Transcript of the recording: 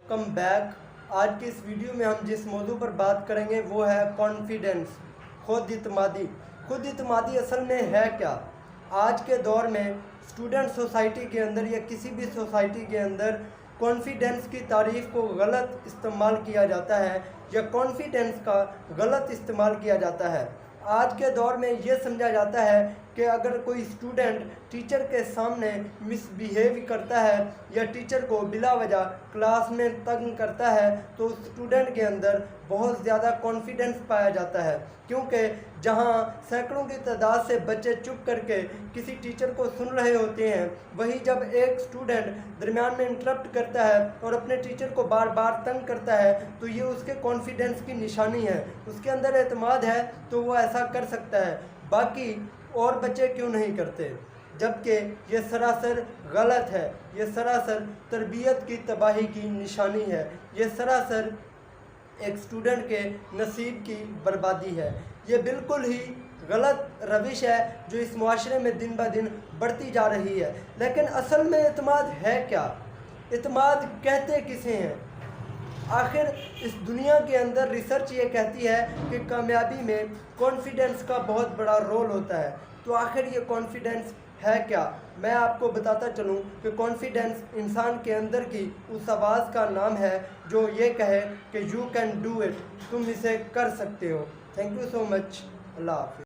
Come back. आज की इस वीडियो में हम जिस मौजू पर बात करेंगे वो है कॉन्फिडेंस, खुद इत्मादी। खुद इत्मादी असल में है क्या? आज के दौर में स्टूडेंट सोसाइटी के अंदर या किसी भी सोसाइटी के अंदर कॉन्फिडेंस की तारीफ़ को गलत इस्तेमाल किया जाता है या कॉन्फिडेंस का गलत इस्तेमाल किया जाता है। आज के दौर में ये समझा जाता है कि अगर कोई स्टूडेंट टीचर के सामने मिसबिहेव करता है या टीचर को बिला वजह क्लास में तंग करता है तो उस स्टूडेंट के अंदर बहुत ज़्यादा कॉन्फिडेंस पाया जाता है, क्योंकि जहां सैकड़ों की तादाद से बच्चे चुप करके किसी टीचर को सुन रहे होते हैं, वहीं जब एक स्टूडेंट दरमियान में इंटरप्ट करता है और अपने टीचर को बार बार तंग करता है तो ये उसके कॉन्फिडेंस की निशानी है। उसके अंदर एतमाद है तो वो ऐसा कर सकता है, बाकी और बच्चे क्यों नहीं करते? जबकि ये सरासर गलत है, ये सरासर तरबियत की तबाही की निशानी है, ये सरासर एक स्टूडेंट के नसीब की बर्बादी है। ये बिल्कुल ही गलत रविश है जो इस मुआशरे में दिन ब दिन बढ़ती जा रही है। लेकिन असल में एतमाद है क्या? एतमाद कहते किसे हैं? आखिर इस दुनिया के अंदर रिसर्च ये कहती है कि कामयाबी में कॉन्फिडेंस का बहुत बड़ा रोल होता है। तो आखिर ये कॉन्फिडेंस है क्या? मैं आपको बताता चलूँ कि कॉन्फिडेंस इंसान के अंदर की उस आवाज़ का नाम है जो ये कहे कि यू कैन डू इट, तुम इसे कर सकते हो। Thank you so much. Allah हाफ़िज़।